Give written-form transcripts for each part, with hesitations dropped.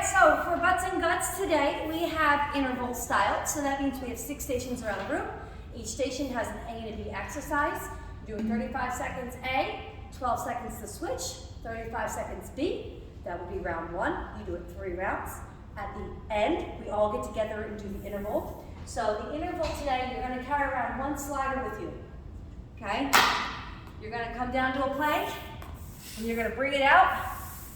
right, so for butts and guts today, we have interval style. So that means we have 6 stations around the room. Each station has an A and a B exercise. You're doing 35 seconds A, 12 seconds to switch, 35 seconds B. That would be round 1. You do it 3 rounds. At the end, we all get together and do the interval. So the interval today, you're going to carry around 1 slider with you. Okay? You're going to come down to a plank, and you're going to bring it out.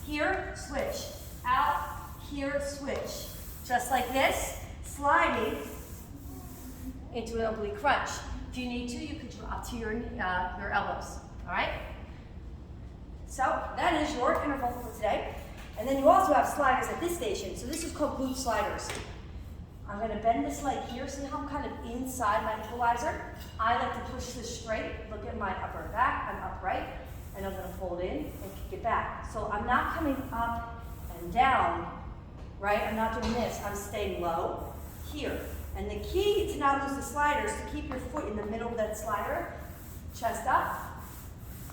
Here, switch. Out, here, switch. Just like this, sliding into an oblique crunch. If you need to, you could drop to your elbows. All right? So that is your interval for today. And then you also have sliders at this station. So this is called glute sliders. I'm going to bend this leg here. See how I'm kind of inside my equalizer? I like to push this straight. Look at my upper back. I'm upright. And I'm going to fold in and kick it back. So I'm not coming up and down, right? I'm not doing this. I'm staying low here. And the key to not lose the slider is to keep your foot in the middle of that slider. Chest up.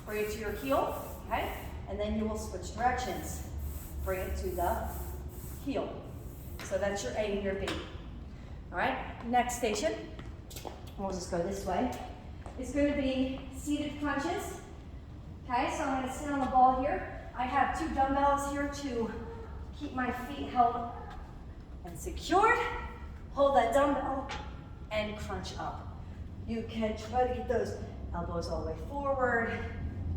Bring it to your heel, okay? And then you will switch directions. Bring it to the heel. So that's your A and your B. All right, next station, we'll just go this way. It's going to be seated crunches. Okay, so I'm going to sit on the ball here. I have 2 dumbbells here to keep my feet held and secured. Hold that dumbbell and crunch up. You can try to get those elbows all the way forward.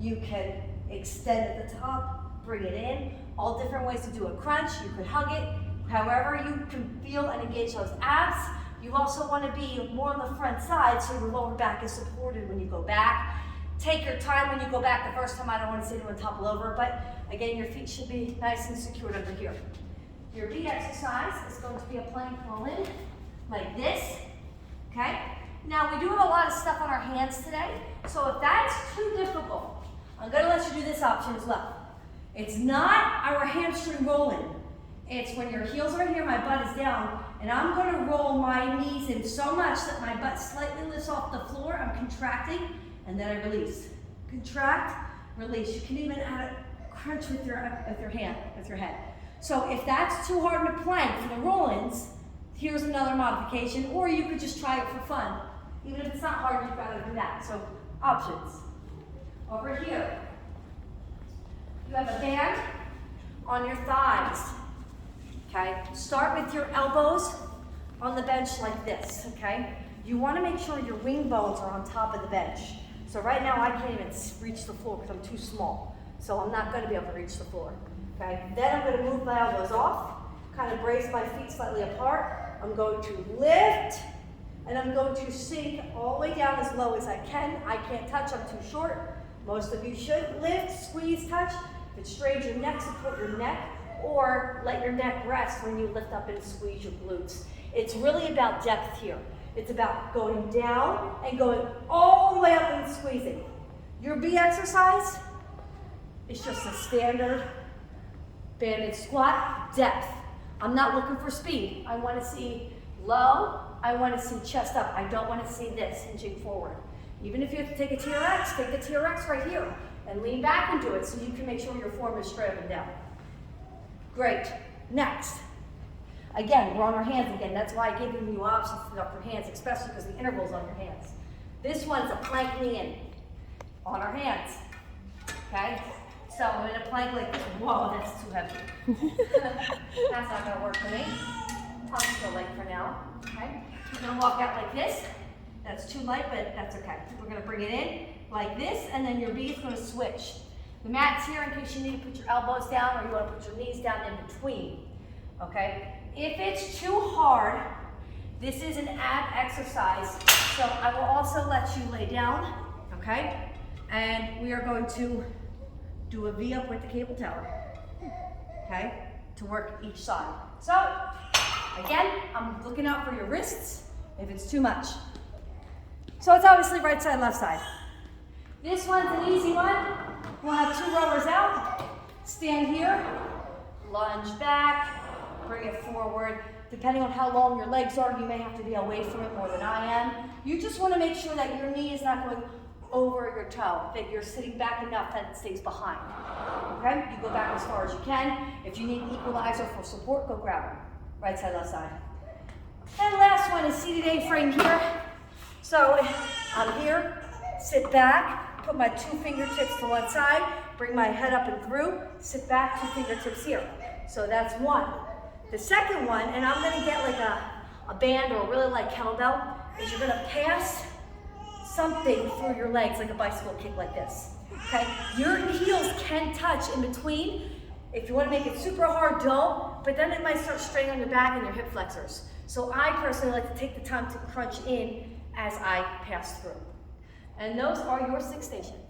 You can extend at the top, bring it in. All different ways to do a crunch. You could hug it. However you can feel and engage those abs. You also want to be more on the front side so your lower back is supported when you go back. Take your time when you go back. The first time I don't want to sit and topple over, but again, your feet should be nice and secured under here. Your B exercise is going to be a plank roll in, like this, okay? Now, we do have a lot of stuff on our hands today, so if that's too difficult, I'm going to let you do this option as well. It's not our hamstring rolling. It's when your heels are here, my butt is down, and I'm going to roll my knees in so much that my butt slightly lifts off the floor. I'm contracting, and then I release. Contract, release. You can even add a crunch with your hand, with your head. So if that's too hard in a plank for the roll-ins, here's another modification, or you could just try it for fun. Even if it's not hard, you've got to do that. So options. Over here, you have a band on your thighs. Okay, start with your elbows on the bench like this, okay? You want to make sure your wing bones are on top of the bench. So right now I can't even reach the floor because I'm too small. So I'm not going to be able to reach the floor, okay? Then I'm going to move my elbows off, kind of brace my feet slightly apart. I'm going to lift, and I'm going to sink all the way down as low as I can. I can't touch, I'm too short. Most of you should lift, squeeze, touch. If it strains your neck, support your neck. Or let your neck rest when you lift up and squeeze your glutes. It's really about depth here. It's about going down and going all the way up and squeezing. Your B exercise is just a standard banded squat depth. I'm not looking for speed. I want to see low. I want to see chest up. I don't want to see this hinging forward. Even if you have to take a TRX, take the TRX right here and lean back and do it so you can make sure your form is straight up and down. Great. Next. Again, we're on our hands again. That's why I give you options to up your hands, especially because the interval's on your hands. This one's a plank knee in. On our hands. Okay? So I'm in a plank like this. Whoa, that's too heavy. That's not going to work for me. I'll just go light for now. Okay? We're going to walk out like this. That's too light, but that's okay. We're going to bring it in like this, and then your B is going to switch. The mat's here in case you need to put your elbows down or you want to put your knees down in between, okay? If it's too hard, this is an ab exercise, so I will also let you lay down, okay? And we are going to do a V up with the cable tower, okay? To work each side. So, again, I'm looking out for your wrists if it's too much. So it's obviously right side, left side. This one's an easy one. We'll have 2 rollers out, stand here, lunge back, bring it forward. Depending on how long your legs are, you may have to be away from it more than I am. You just want to make sure that your knee is not going over your toe, that you're sitting back enough that it stays behind. Okay? You go back as far as you can. If you need an equalizer for support, go grab one. Right side, left side. And last one is seated A-frame here. So I'm here, sit back, put my 2 fingertips to one side, bring my head up and through, sit back, 2 fingertips here. So that's one. The second one, and I'm gonna get like a band or a really light kettlebell, is you're gonna pass something through your legs, like a bicycle kick like this, okay? Your heels can touch in between. If you wanna make it super hard, don't, but then it might start straining on your back and your hip flexors. So I personally like to take the time to crunch in as I pass through. And those are your 6 stations.